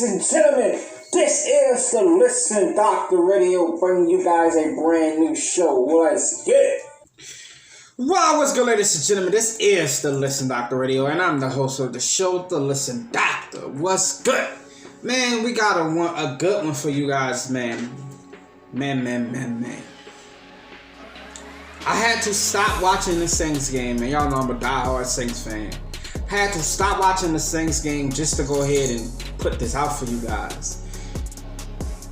Ladies and gentlemen, this is the Listen Doctor Radio, bringing you guys a brand new show. Let's get it. Well, what's good, ladies and gentlemen? This is the Listen Doctor Radio, and I'm the host of the show, the Listen Doctor. What's good? Man, we got a good one for you guys, man. Man. I had to stop watching the Saints game, and y'all know I'm a diehard Saints fan. Had to stop watching the Saints game just to go ahead and put this out for you guys.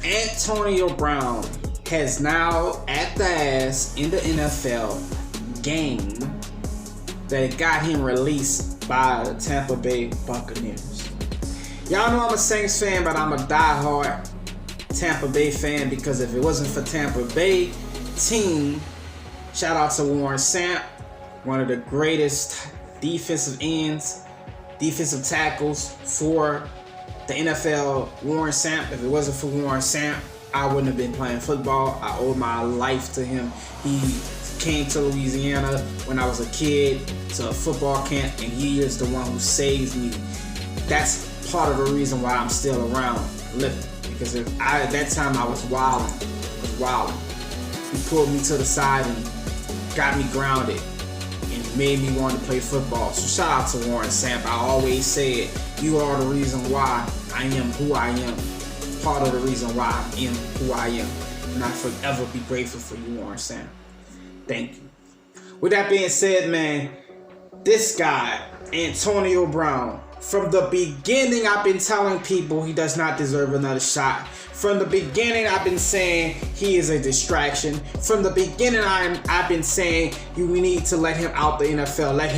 Antonio Brown has now at the ass in the NFL game that got him released by the Tampa Bay Buccaneers. Y'all know I'm a Saints fan, but I'm a diehard Tampa Bay fan because if it wasn't for Tampa Bay team, shout out to Warren Sapp, one of the greatest defensive ends, defensive tackles for the NFL, Warren Sapp. If it wasn't for Warren Sapp, I wouldn't have been playing football. I owe my life to him. He came to Louisiana when I was a kid to a football camp, and he is the one who saved me. That's part of the reason why I'm still around lifting, because at that time I was wilding. He pulled me to the side and got me grounded and made me want to play football. So shout out to Warren Sapp. I always said, you are the reason why I am who I am. Part of the reason why I am who I am. And I forever be grateful for you, Warren Sapp. Thank you. With that being said, man, this guy, Antonio Brown, from the beginning I've been telling people he does not deserve another shot. From the beginning I've been saying he is a distraction. From the beginning I've been saying we need to let him out the NFL. Let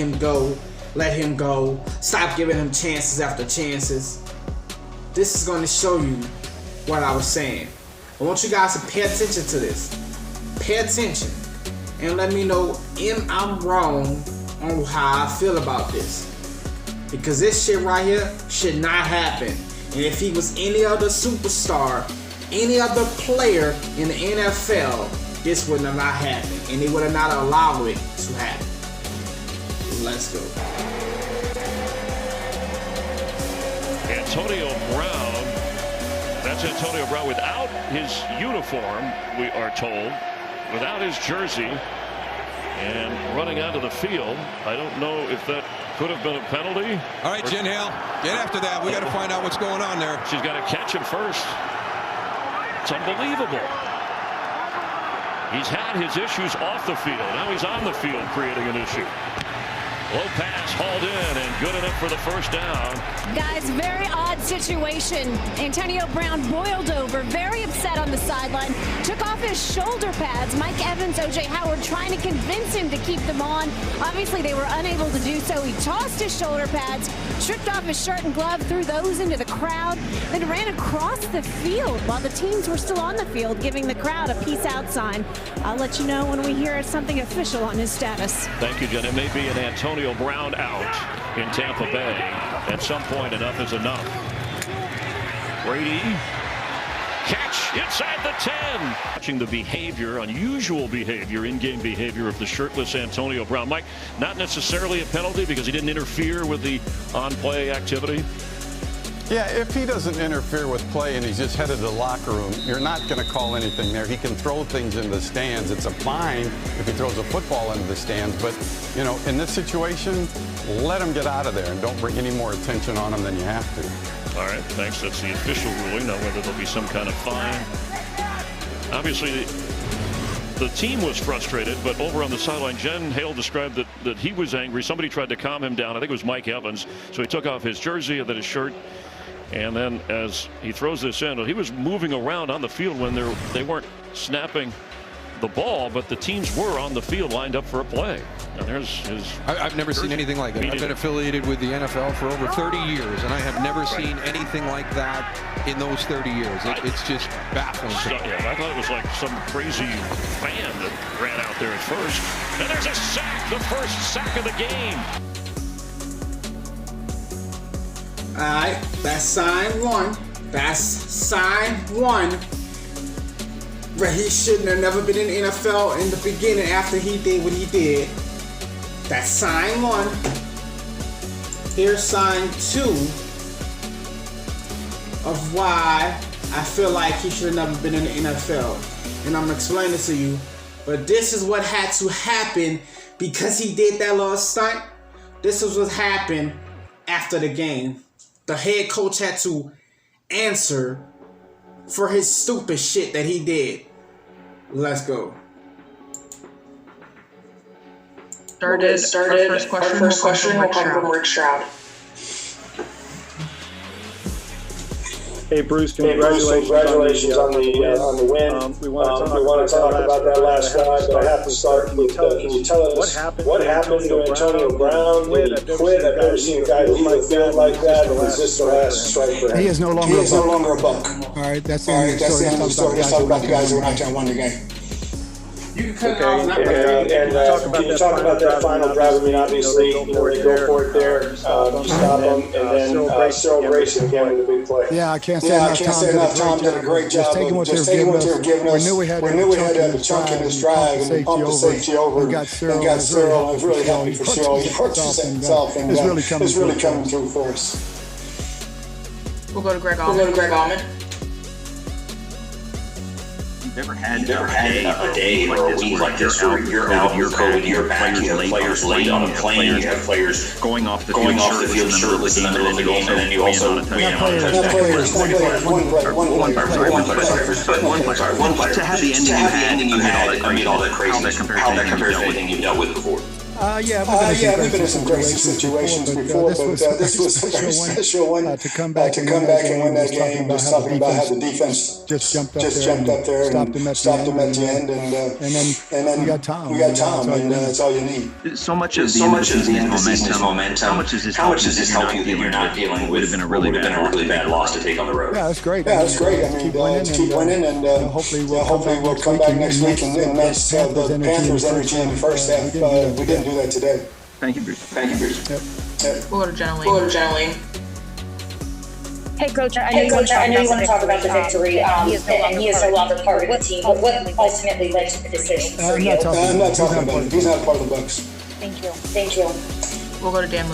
him go. Stop giving him chances after chances. This is going to show you what I was saying. I want you guys to pay attention to this. Pay attention and let me know if I'm wrong on how I feel about this. Because this shit right here should not happen. And if he was any other superstar, any other player in the NFL, this would have not happened. And they would have not allowed it to happen. Let's go. Antonio Brown. That's Antonio Brown without his uniform, we are told. Without his jersey. And running onto the field. I don't know if that could have been a penalty. All right, Jen Hale, get after that. We got to find out what's going on there. She's got to catch him first. It's unbelievable. He's had his issues off the field. Now he's on the field creating an issue. Low pass hauled in and good enough for the first down. Guys, very odd situation. Antonio Brown boiled over, very upset on the sideline, took off his shoulder pads. Mike Evans, O.J. Howard trying to convince him to keep them on. Obviously, they were unable to do so. He tossed his shoulder pads, stripped off his shirt and glove, threw those into the crowd, then ran across the field while the teams were still on the field, giving the crowd a peace out sign. I'll let you know when we hear something official on his status. Thank you, Jen. It may be an Antonio Brown out in Tampa Bay. At some point, enough is enough. Brady, catch inside the 10. Watching the behavior, unusual behavior, in-game behavior of the shirtless Antonio Brown. Mike, not necessarily a penalty because he didn't interfere with the on-play activity. Yeah, if he doesn't interfere with play and he's just headed to the locker room, you're not going to call anything there. He can throw things into the stands. It's a fine if he throws a football into the stands. But, you know, in this situation, let him get out of there and don't bring any more attention on him than you have to. All right, thanks. That's the official ruling. Now, whether there'll be some kind of fine. Obviously, the team was frustrated, but over on the sideline, Jen Hale described that he was angry. Somebody tried to calm him down. I think it was Mike Evans. So he took off his jersey and then his shirt. And then as he throws this in, he was moving around on the field when they weren't snapping the ball, but the teams were on the field lined up for a play. And there's his. I've never seen anything like it. I've been affiliated with the NFL for over 30 years, and I have never seen anything like that in those 30 years. It's just baffling. Yeah, I thought it was like some crazy fan that ran out there at first. And there's a sack, the first sack of the game. Alright, that's sign one. That's sign one. But he shouldn't have never been in the NFL in the beginning after he did what he did. That's sign one. Here's sign two. of why I feel like he should have never been in the NFL. And I'm going to explain it to you. But this is what had to happen because he did that little stunt. This is what happened after the game. The head coach had to answer for his stupid shit that he did. Let's go. Our first question will come from Rick Stroud. Hey Bruce, congratulations on the win. We want to talk about that last drive, but I have to start with, can you tell us what happened to Antonio Brown? Did he quit? I've never seen a guy leave the field like that. Was this the last strike for him? He is no longer a buck. All right, that's the end of the story. Let's talk about the guys who were out there and won the game. You can cut it off. Can you talk about that final drive? I mean, obviously, they go for it there. You stop them, and then Cyril Grayson again with the big play. Yeah, I can't say enough. Tom did a great job. Just taking what they were giving us. We knew we had a chunk in this drive and pumped the safety over. And got Cyril. I was really happy for Cyril. He worked himself, and it's really coming through for us. We'll go to Greg Allman. Never had a day or a week like this where you're out, you're COVID, you're back, you have players late on a plane, you have players going off the field shirtless in the middle of the game, and then you also one player. To have the ending you had amid all that craziness, how that compares to anything you've dealt with before. We've been in some crazy situations before, but this was a very special one to come back and win that game. Just talking about how the defense just jumped up there and stopped them at the end, and then we got Tom, and that's all you need. So much of the end of the season's momentum. How much does this help you that you're not dealing with? Would have been a really bad loss to take on the road. Yeah, that's great. Yeah, that's great. I mean, keep winning, and hopefully we'll come back next week and match the Panthers' energy in the first half. We didn't do that today. Thank you, Bruce. Yep. We'll go to Jenna Lee. Hey, Coach, I know you want to talk about the victory, and he is no longer part of the team, but what ultimately led to the decision for you? I'm not talking about it. He's not part of the Bucs. Thank you. We'll go to Dan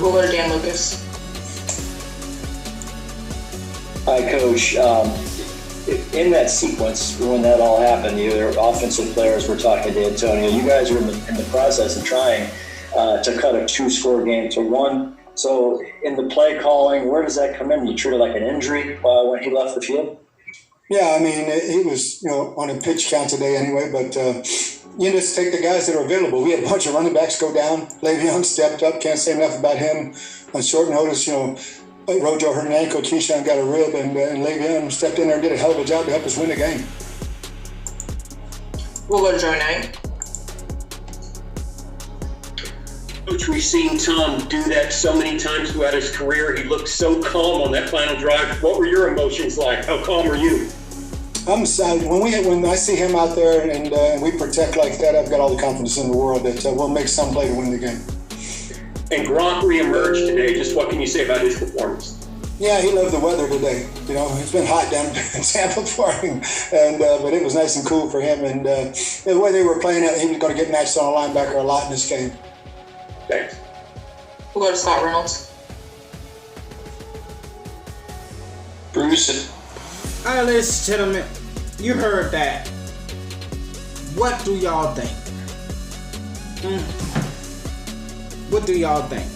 Lucas. Hi, Coach. In that sequence, when that all happened, your offensive players were talking to Antonio. You guys were in the process of trying to cut a 2-score game to 1. So in the play calling, where does that come in? You treat it like an injury when he left the field? Yeah, I mean, he was on a pitch count today anyway, but you just take the guys that are available. We had a bunch of running backs go down. Le'Veon stepped up. Can't say enough about him on short notice. Rojo hurt an ankle, Keyshawn got a rib, and Le'Veon stepped in there and did a hell of a job to help us win the game. We'll go to Joe Knight. Coach, we've seen Tom do that so many times throughout his career. He looked so calm on that final drive. What were your emotions like? How calm were you? I'm sad. When I see him out there and we protect like that, I've got all the confidence in the world that we'll make some play to win the game. And Gronk reemerged today. Just what can you say about his performance? Yeah, he loved the weather today. It's been hot down in Tampa for him, but it was nice and cool for him. And the way they were playing it, he was going to get matched on a linebacker a lot in this game. Thanks. We'll go to Scott Reynolds. Bruce. All right, ladies and gentlemen, you heard that. What do y'all think? What do y'all think?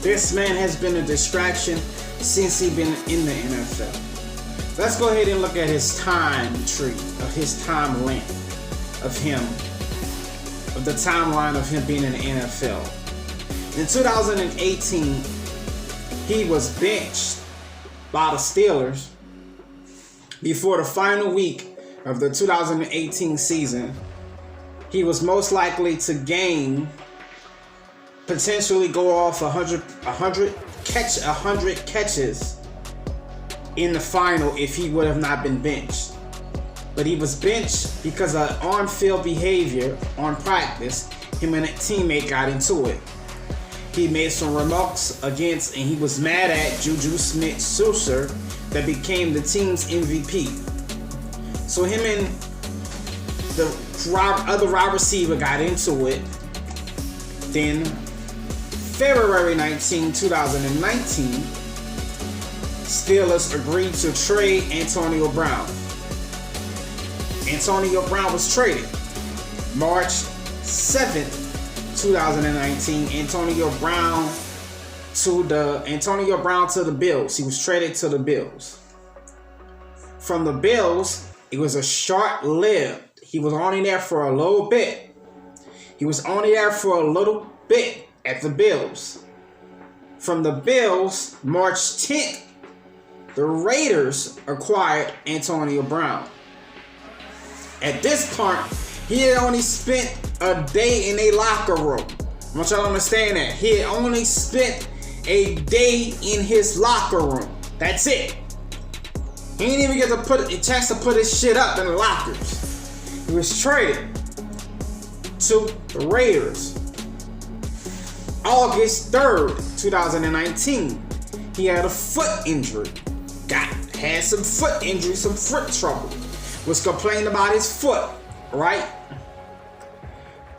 This man has been a distraction since he's been in the NFL. Let's go ahead and look at his time tree, of his time length, of the timeline of him being in the NFL. In 2018, he was benched by the Steelers before the final week of the 2018 season. He was most likely to potentially go off 100 catches in the final if he would have not been benched. But he was benched because of on-field behavior on practice. Him and a teammate got into it. He made some remarks and he was mad at Juju Smith-Schuster that became the team's MVP. So him and the other wide receiver got into it. Then February 19, 2019, Steelers agreed to trade Antonio Brown. Antonio Brown was traded March 7th, 2019. Antonio Brown to the Bills. He was traded to the Bills. From the Bills, it was a short-lived. He was only there for a little bit. At the Bills. From the Bills, March 10th, the Raiders acquired Antonio Brown. At this point, he had only spent a day in a locker room. I want y'all to understand that. He had only spent a day in his locker room. That's it. He didn't even get a chance to put his shit up in the lockers. He was traded to the Raiders. August 3rd, 2019. He had a foot injury. Had some foot injury, some foot trouble. Was complaining about his foot, right?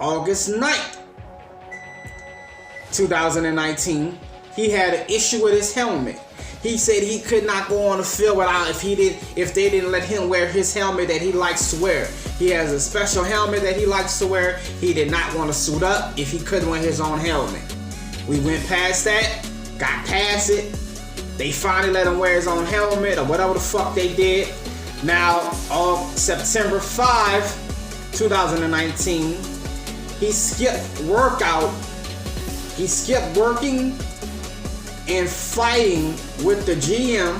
August 9th, 2019. He had an issue with his helmet. He said he could not go on the field without if they didn't let him wear his helmet that he likes to wear. He has a special helmet that he likes to wear. He did not want to suit up if he couldn't wear his own helmet. We went past that, got past it. They finally let him wear his own helmet or whatever the fuck they did. Now, on September 5, 2019, he skipped workout. He skipped working and fighting with the GM.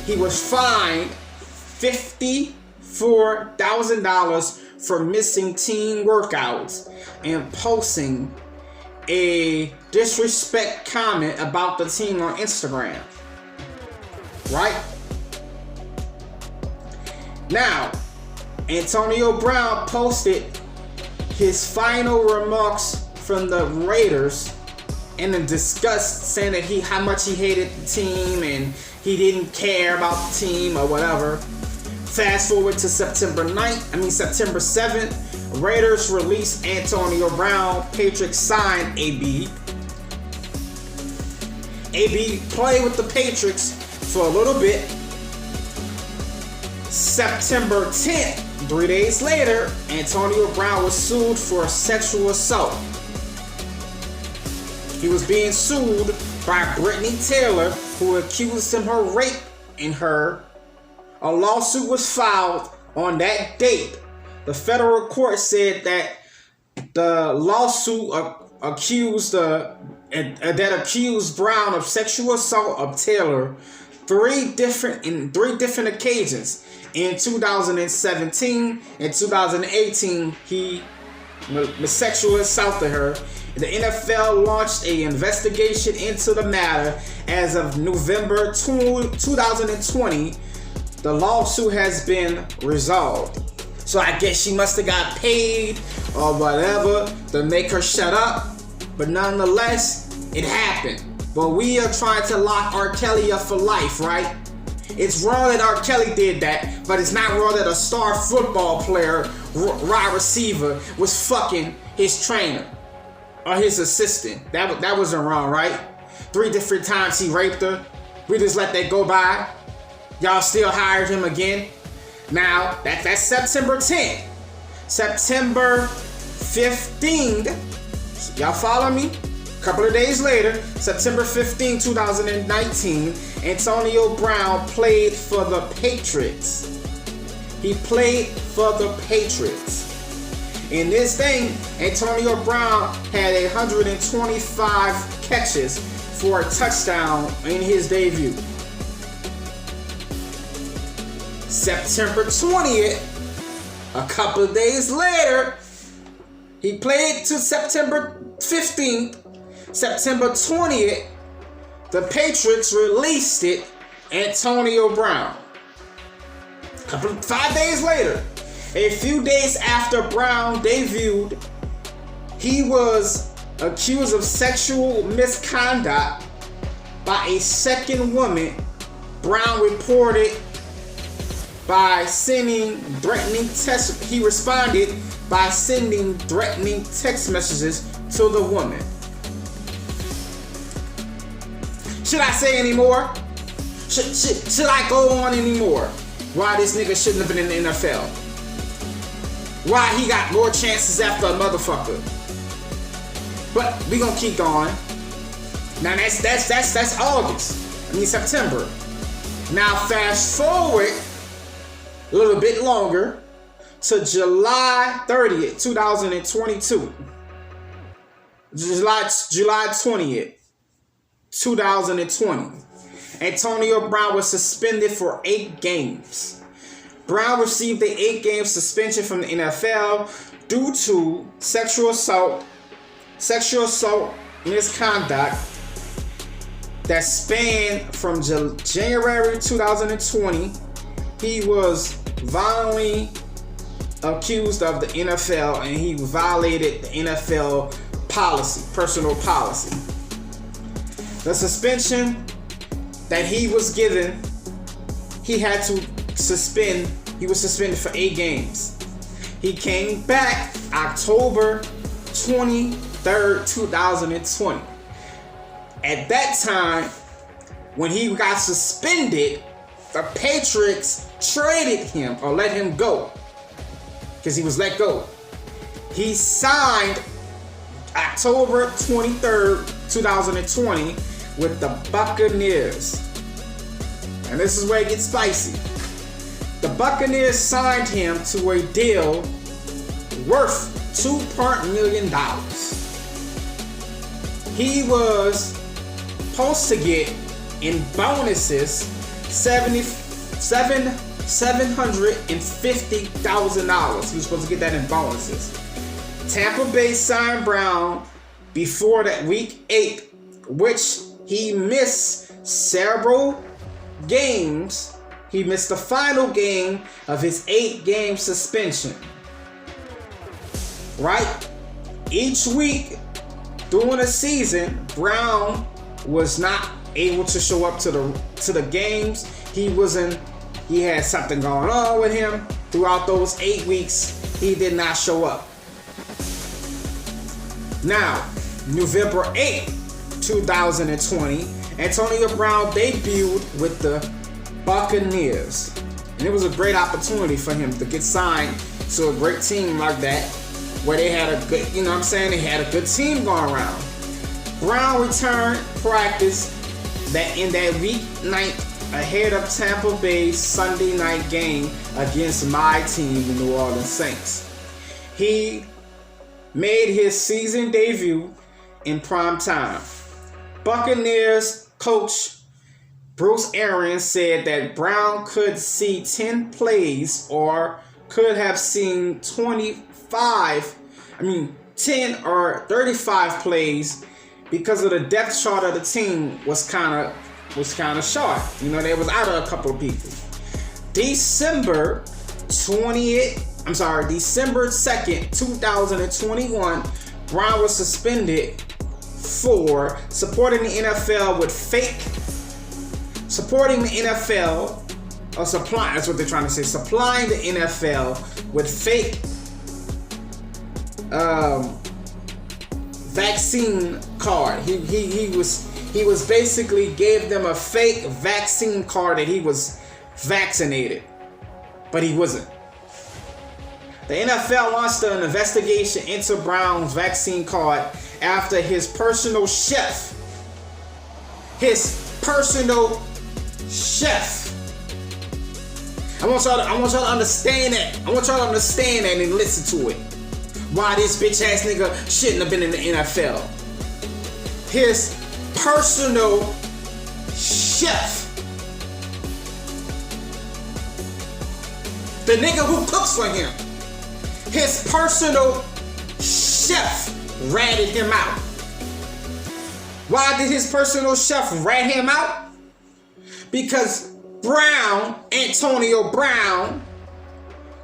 He was fined $54,000 for missing team workouts and posting a disrespect comment about the team on Instagram. Right? Now, Antonio Brown posted his final remarks from the Raiders and in disgust, saying that how much he hated the team and he didn't care about the team or whatever. Fast forward to September 7th, Raiders released Antonio Brown. Patriots signed AB. AB played with the Patriots for a little bit. September 10th, 3 days later, Antonio Brown was sued for sexual assault. He was being sued by Brittany Taylor, who accused him of raping her. A lawsuit was filed on that date. The federal court said that the lawsuit accused Brown of sexual assault of Taylor three different occasions. In 2017 and 2018, he sexually assaulted her. The NFL launched an investigation into the matter. As of November 2020, the lawsuit has been resolved. So I guess she must have got paid or whatever to make her shut up. But nonetheless, it happened. But we are trying to lock R. Kelly up for life, right? It's wrong that R. Kelly did that, but it's not wrong that a star football player, wide receiver, was fucking his trainer or his assistant. That wasn't wrong, right? 3 different times he raped her. We just let that go by. Y'all still hired him again. Now, that's September 10th. September 15th, y'all follow me? A couple of days later, September 15, 2019, Antonio Brown played for the Patriots. He played for the Patriots. In this thing, Antonio Brown had 125 catches for a touchdown in his debut. September 20th, a couple of days later, he played to September 15th. September 20th, the Patriots released Antonio Brown. 5 days later, a few days after Brown debuted, he was accused of sexual misconduct by a second woman. Brown reported by sending threatening text. He responded by sending threatening text messages to the woman. Should I say any more? Should I go on anymore? Why this nigga shouldn't have been in the NFL? Why he got more chances after a motherfucker? But we gonna keep going. Now that's August. I mean September. Now fast forward a little bit longer to July 30th, 2022. July 20th, 2020. Antonio Brown was suspended for 8 games. Brown received an 8-game suspension from the NFL due to sexual assault misconduct that spanned from January 2020. He was violently accused of the NFL and he violated the NFL policy, personal policy. The suspension that he was given, he had to suspend. He was suspended for 8 games. He came back October 23rd, 2020. At that time, when he got suspended, the Patriots traded him or let him go because he was let go. He signed October 23rd, 2020 with the Buccaneers. And this is where it gets spicy. The Buccaneers signed him to a deal worth $2 million. He was supposed to get in bonuses $750,000. He was supposed to get that in bonuses. Tampa Bay signed Brown before that week 8, which he missed several games. He missed the final game of his 8-game suspension. Right? Each week during the season, Brown was not able to show up to the games. He had something going on with him. Throughout those 8 weeks, he did not show up. Now, November 8th, 2020, Antonio Brown debuted with the Buccaneers. And it was a great opportunity for him to get signed to a great team like that, where they had a good, they had a good team going around. Brown returned practice in that week 9 ahead of Tampa Bay's Sunday night game against my team, the New Orleans Saints. He made his season debut in prime time. Buccaneers coach Bruce Arians said that Brown could see 10 plays or could have seen 10 or 35 plays because of the depth chart of the team was kind of short. They was out of a couple of people. December 2nd, 2021, Brown was suspended for supporting the NFL with supplying the NFL with fake vaccine card. He was basically gave them a fake vaccine card that he was vaccinated, but he wasn't. The NFL launched an investigation into Brown's vaccine card after his personal chef. I want y'all to understand that. I want y'all to understand that and listen to it. Why this bitch ass nigga shouldn't have been in the NFL. His personal chef. The nigga who cooks for him. His personal chef ratted him out. Why did his personal chef rat him out? Because Antonio Brown,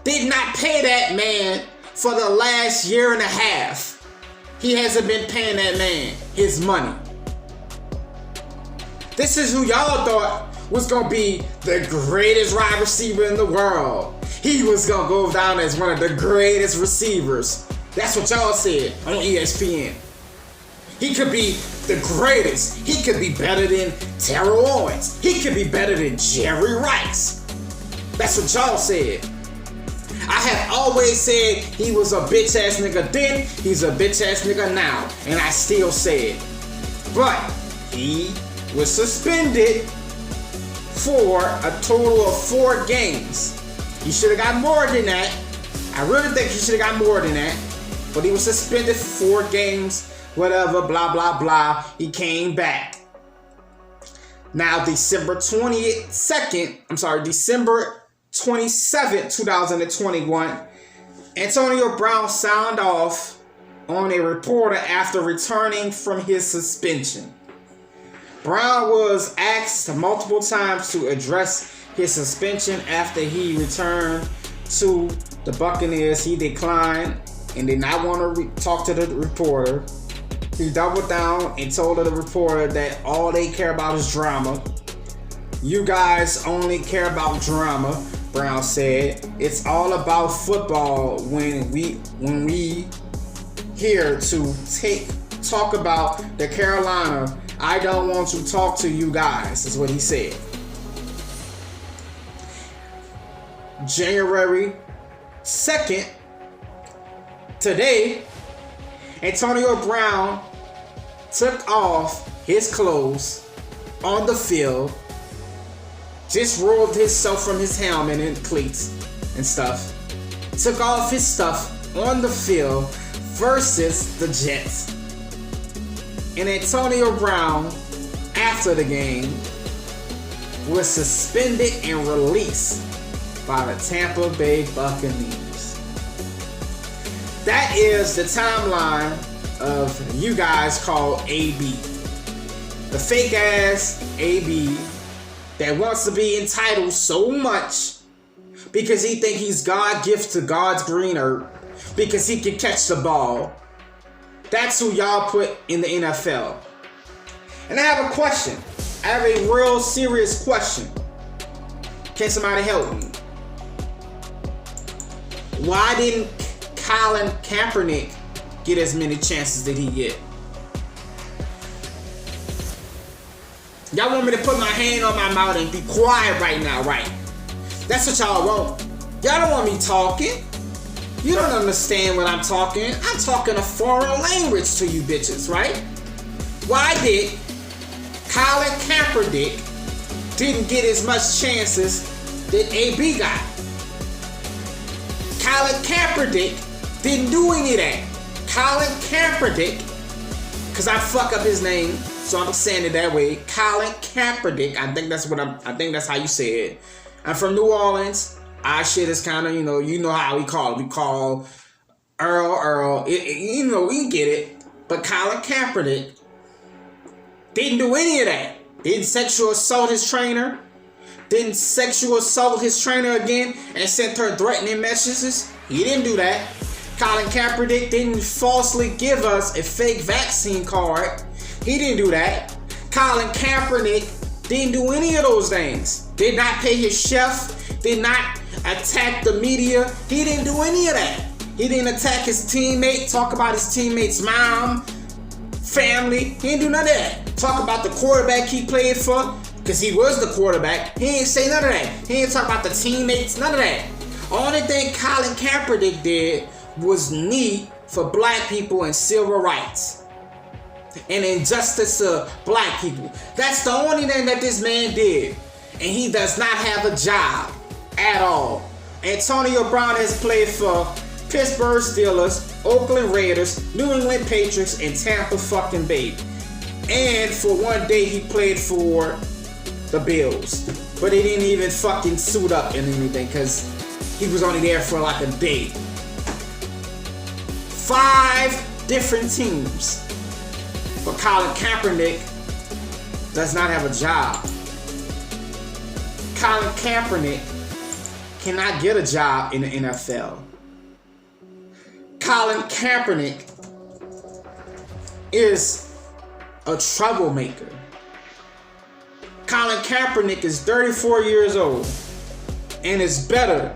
did not pay that man for the last year and a half. He hasn't been paying that man his money. This is who y'all thought was going to be the greatest wide receiver in the world. He was going to go down as one of the greatest receivers. That's what y'all said on ESPN. He could be the greatest. He could be better than Terrell Owens. He could be better than Jerry Rice. That's what y'all said. I have always said he was a bitch ass nigga then, he's a bitch ass nigga now, and I still say it. But he was suspended for a total of 4 games. He should have got more than that. I really think he should have got more than that. But he was suspended for 4 games, whatever, blah, blah, blah. He came back. Now, December 27th, 2021, Antonio Brown signed off on a reporter after returning from his suspension. Brown was asked multiple times to address his suspension after he returned to the Buccaneers. He declined and did not want to talk to the reporter. He doubled down and told the reporter that all they care about is drama. You guys only care about drama, Brown said. It's all about football when we here to talk about the Carolina. I don't want to talk to you guys, is what he said. January 2nd, today, Antonio Brown took off his clothes on the field, just rolled himself from his helmet and cleats and stuff, took off his stuff on the field versus the Jets. And Antonio Brown, after the game, was suspended and released by the Tampa Bay Buccaneers. That is the timeline of you guys called AB. The fake ass AB that wants to be entitled so much because he think he's God gift to God's green earth because he can catch the ball. That's who y'all put in the NFL. And I have a question. I have a real serious question. Can somebody help me? Why didn't Colin Kaepernick get as many chances did he get? Y'all want me to put my hand on my mouth and be quiet right now, right? That's what y'all want. Y'all don't want me talking. You don't understand what I'm talking. I'm talking a foreign language to you bitches, right? Why did Colin Kaepernick didn't get as much chances that AB got? Colin Kaepernick didn't do any of that. Colin Kaepernick, because I fuck up his name, so I'm saying it that way. Colin Kaepernick, I think that's how you say it. I'm from New Orleans. Our shit is kind of, you know how we call it. We call Earl. We can get it. But Colin Kaepernick didn't do any of that. Didn't sexual assault his trainer. Didn't sexual assault his trainer again and sent her threatening messages. He didn't do that. Colin Kaepernick didn't falsely give us a fake vaccine card. He didn't do that. Colin Kaepernick didn't do any of those things. Did not pay his chef. Did not attack the media. He didn't do any of that. He didn't attack his teammate, talk about his teammate's mom, family. He didn't do none of that. Talk about the quarterback he played for, because he was the quarterback. He didn't say none of that. He didn't talk about the teammates, none of that. Only thing Colin Kaepernick did was knee for black people and civil rights and injustice to black people. That's the only thing that this man did. And he does not have a job at all. Antonio Brown has played for Pittsburgh Steelers, Oakland Raiders, New England Patriots, and Tampa fucking Bay. And for one day he played for the Bills. But he didn't even fucking suit up in anything because he was only there for like a day. 5 different teams. But Colin Kaepernick does not have a job. Colin Kaepernick cannot get a job in the NFL. Colin Kaepernick is a troublemaker. Colin Kaepernick is 34 years old and is better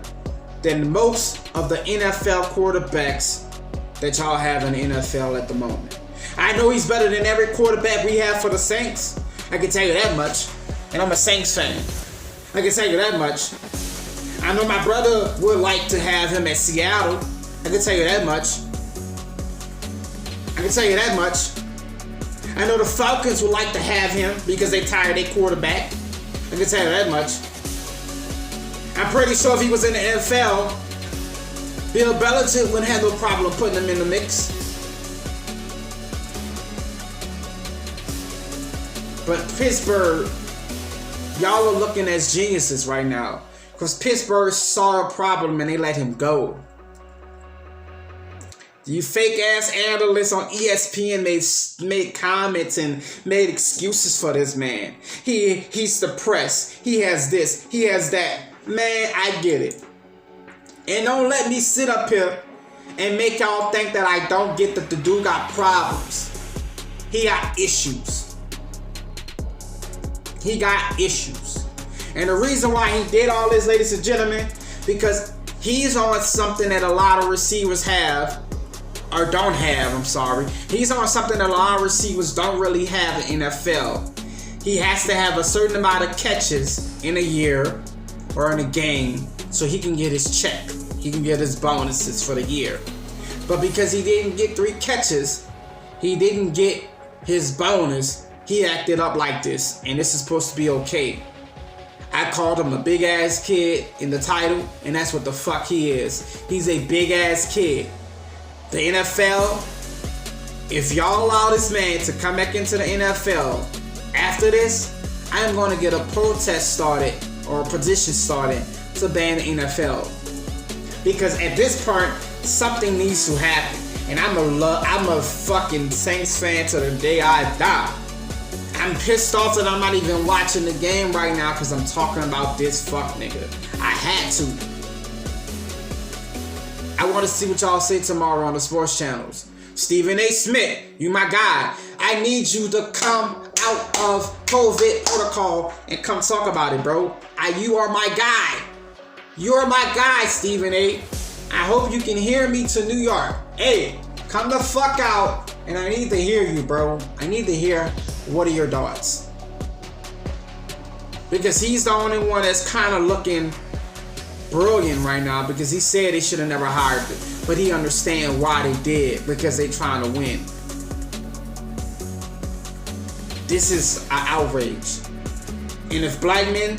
than most of the NFL quarterbacks that y'all have in the NFL at the moment. I know he's better than every quarterback we have for the Saints. I can tell you that much. And I'm a Saints fan. I can tell you that much. I know my brother would like to have him at Seattle. I can tell you that much. I can tell you that much. I know the Falcons would like to have him because they tired their quarterback. I can tell you that much. I'm pretty sure if he was in the NFL, Bill Belichick wouldn't have no problem putting him in the mix. But Pittsburgh, y'all are looking as geniuses right now. Because Pittsburgh saw a problem and they let him go. You fake ass analysts on ESPN made comments and made excuses for this man. He's depressed. He has this. He has that. Man, I get it. And don't let me sit up here and make y'all think that I don't get that the dude got problems. He got issues. He got issues. And the reason why he did all this, ladies and gentlemen, because he's on something that a lot of receivers have, or don't have, I'm sorry. He's on something that a lot of receivers don't really have in NFL. He has to have a certain amount of catches in a year or in a game so he can get his check. He can get his bonuses for the year. But because he didn't get 3 catches, he didn't get his bonus, he acted up like this. And this is supposed to be okay. I called him a big ass kid in the title, and that's what the fuck he is. He's a big ass kid. The NFL, if y'all allow this man to come back into the NFL after this, I'm going to get a protest started or a petition started to ban the NFL. Because at this point, something needs to happen. And I'm a fucking Saints fan to the day I die. I'm pissed off that I'm not even watching the game right now because I'm talking about this fuck nigga. I had to. I want to see what y'all say tomorrow on the sports channels. Stephen A. Smith, you my guy. I need you to come out of COVID protocol and come talk about it, bro. You are my guy. You're my guy, Stephen A. I hope you can hear me to New York. Hey, come the fuck out, and I need to hear you, bro. I need to hear what are your thoughts. Because he's the only one that's kind of looking brilliant right now, because he said they should have never hired him, but he understand why they did, because they trying to win. This is an outrage. And if black men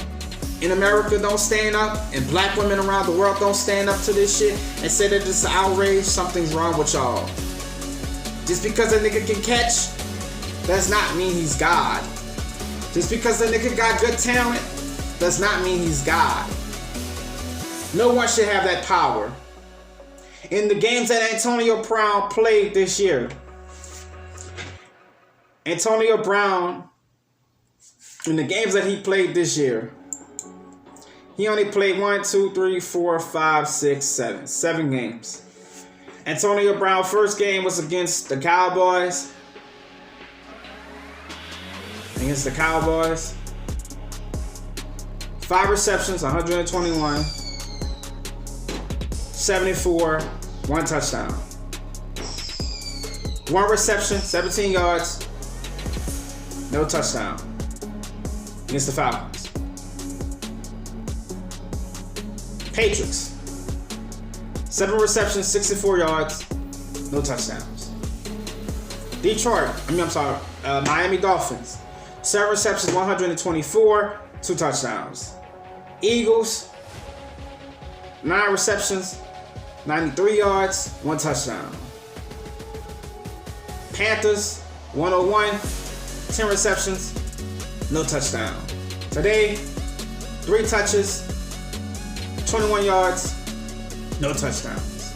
in America don't stand up, and black women around the world don't stand up to this shit and say that this is outrage, something's wrong with y'all. Just because a nigga can catch does not mean he's God. Just because a nigga got good talent does not mean he's God. No one should have that power. In the games that Antonio Brown played this year, Antonio Brown, in the games that he played this year, he only played 7 games. Antonio Brown's first game was against the Cowboys. 5 receptions, 121. 74, 1 touchdown. 1 reception, 17 yards, no touchdown against the Falcons. Patriots, 7 receptions, 64 yards, no touchdowns. Miami Dolphins, 7 receptions, 124, 2 touchdowns. Eagles, 9 receptions, 93 yards, 1 touchdown. Panthers, 101, 10 receptions, no touchdown. Today, 3 touches, 21 yards, no touchdowns.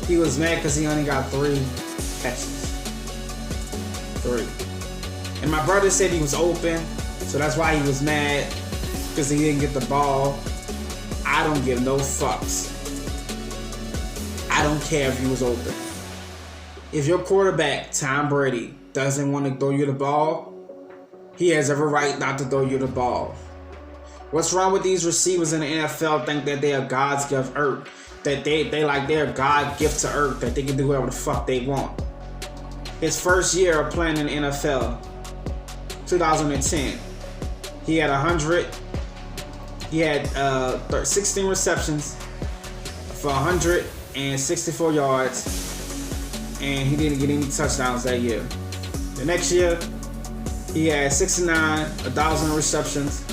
He was mad because he only got 3 catches. 3. And my brother said he was open, so that's why he was mad, because he didn't get the ball. I don't give no fucks. I don't care if he was open. If your quarterback, Tom Brady, doesn't want to throw you the ball, he has every right not to throw you the ball. What's wrong with these receivers in the NFL think that they are God's gift earth? that they like their God gift to earth, that they can do whatever the fuck they want. His first year of playing in the NFL, 2010, he had 16 receptions for 164 yards, and he didn't get any touchdowns that year. The next year, he had 69, 1,000 receptions,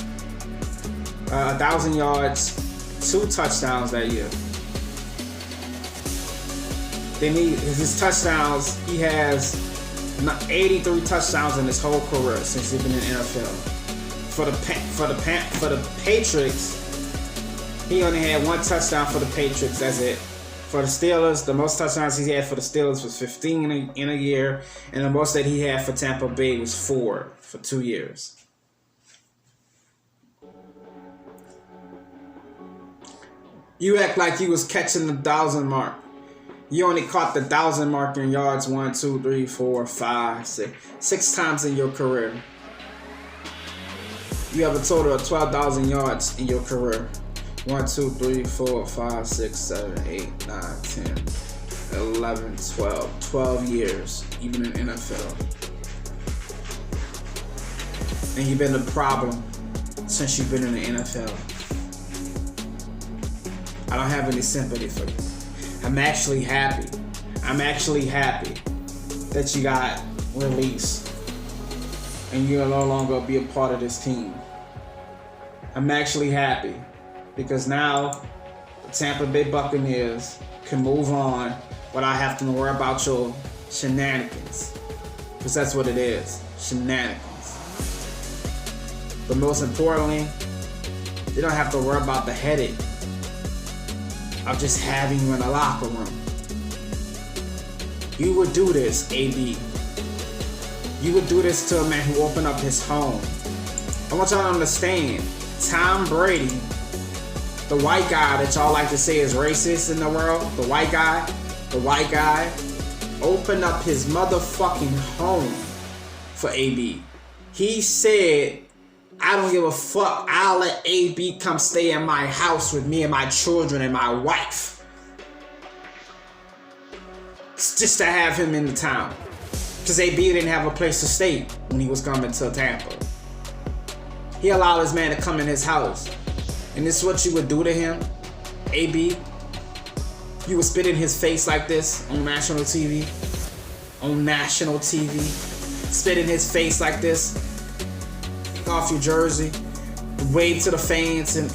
1,000 yards, 2 touchdowns that year. Then his touchdowns, he has 83 touchdowns in his whole career since he's been in the NFL. For the Patriots, he only had 1 touchdown for the Patriots. That's it. For the Steelers, the most touchdowns he had for the Steelers was 15 in a year, and the most that he had for Tampa Bay was 4 for 2 years. You act like you was catching the 1,000 mark. You only caught the 1,000 mark in yards 1, 2, 3, 4, 5, 6 times in your career. You have a total of 12,000 yards in your career. 1, 2, 3, 4, 5, 6, 7, 8, 9, 10, 11, 12. 12 years, even in NFL. And you've been the problem since you've been in the NFL. I don't have any sympathy for you. I'm actually happy. I'm actually happy that you got released and you'll no longer be a part of this team. I'm actually happy because now the Tampa Bay Buccaneers can move on without having to worry about your shenanigans. Because that's what it is, shenanigans. But most importantly, you don't have to worry about the headache of just having you in the locker room. You would do this, AB. You would do this to a man who opened up his home. I want y'all to understand, Tom Brady, the white guy that y'all like to say is racist in the world, the white guy, opened up his motherfucking home for AB. He said, I don't give a fuck. I'll let AB come stay in my house with me and my children and my wife. It's just to have him in the town. Because AB didn't have a place to stay when he was coming to Tampa. He allowed his man to come in his house. And this is what you would do to him, AB. You would spit in his face like this on national TV. On national TV. Spit in his face like this. Off your jersey, wave to the fans in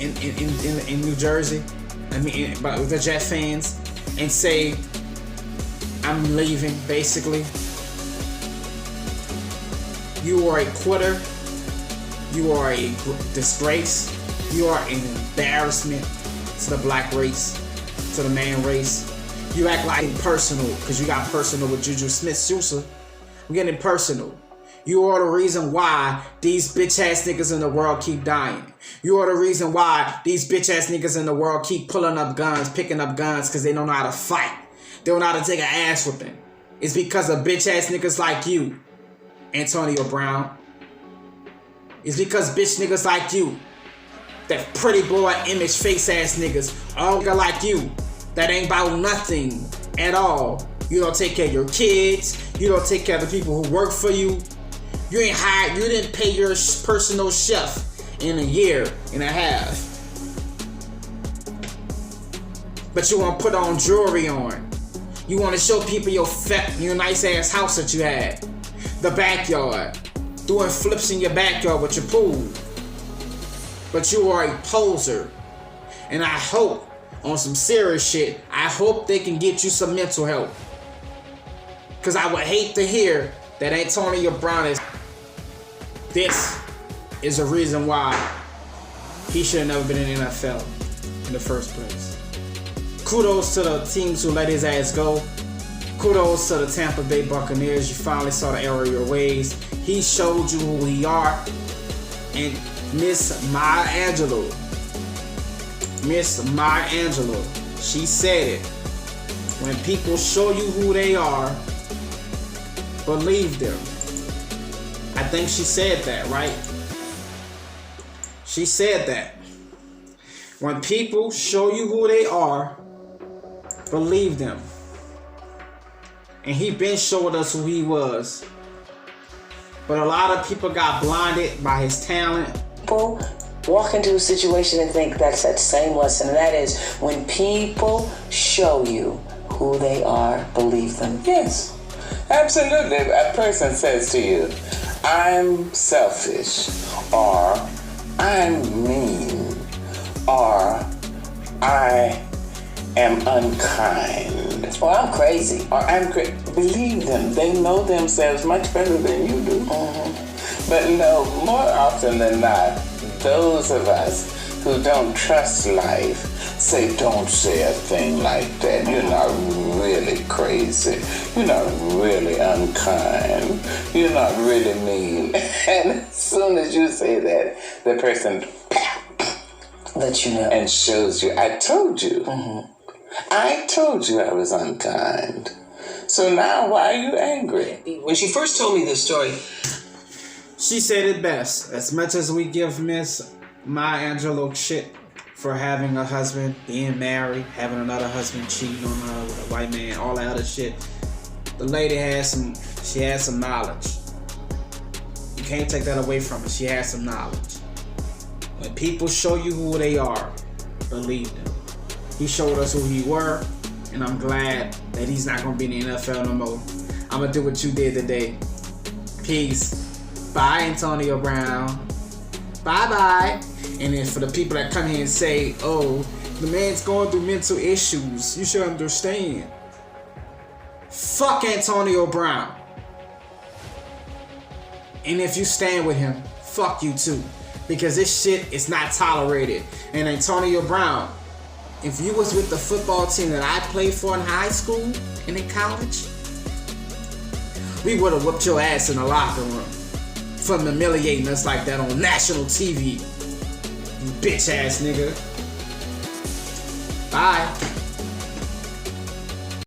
New Jersey, with the Jet fans, and say, I'm leaving, basically. You are a quitter. You are a disgrace. You are an embarrassment to the black race, to the man race. You act like personal, because you got personal with Juju Smith-Schuster. I'm getting personal. You are the reason why these bitch-ass niggas in the world keep dying. You are the reason why these bitch-ass niggas in the world keep pulling up guns, picking up guns, because they don't know how to fight. They don't know how to take an ass whipping. It's because of bitch-ass niggas like you, Antonio Brown. It's because bitch niggas like you, that pretty boy image face-ass niggas, all nigga like you, that ain't about nothing at all. You don't take care of your kids. You don't take care of the people who work for you. You ain't hired, you didn't pay your personal chef in a year and a half. But you want to put on jewelry on. You want to show people your nice ass house that you had. The backyard. Doing flips in your backyard with your pool. But you are a poser. And I hope, on some serious shit, I hope they can get you some mental help. Because I would hate to hear that Antonio Brown is... This is the reason why he should have never been in the NFL in the first place. Kudos to the teams who let his ass go. Kudos to the Tampa Bay Buccaneers. You finally saw the error of your ways. He showed you who we are. And Miss Maya Angelou, she said it. When people show you who they are, believe them. I think she said that, right? She said that. When people show you who they are, believed him. And he been showed us who he was. But a lot of people got blinded by his talent. People walk into a situation and think that's that same lesson, and that is when people show you who they are, believe them. Yes, absolutely. A person says to you, I'm selfish, or I'm mean, or I am unkind, or I'm crazy, or I'm crazy. Believe them. They know themselves much better than you do. But no, more often than not, those of us who don't trust life say, don't say a thing like that. You're not really crazy. You're not really unkind. You're not really mean. And as soon as you say that, the person lets you know and shows you, I told you. I told you I was unkind. So now why are you angry? When she first told me this story, she said it best. As much as we give Miss Maya Angelou shit for having a husband, being married, having another husband cheating on her with a white man, all that other shit, the lady had some knowledge. You can't take that away from her. She has some knowledge. When people show you who they are, believe them. He showed us who he were, and I'm glad that he's not gonna be in the NFL no more. I'm gonna do what you did today. Peace. Bye, Antonio Brown. Bye-bye. And then for the people that come here and say, oh, the man's going through mental issues, you should understand. Fuck Antonio Brown. And if you stand with him, fuck you too. Because this shit is not tolerated. And Antonio Brown, if you was with the football team that I played for in high school and in college, we would have whooped your ass in the locker room for humiliating us like that on national TV. You bitch ass nigga. Bye.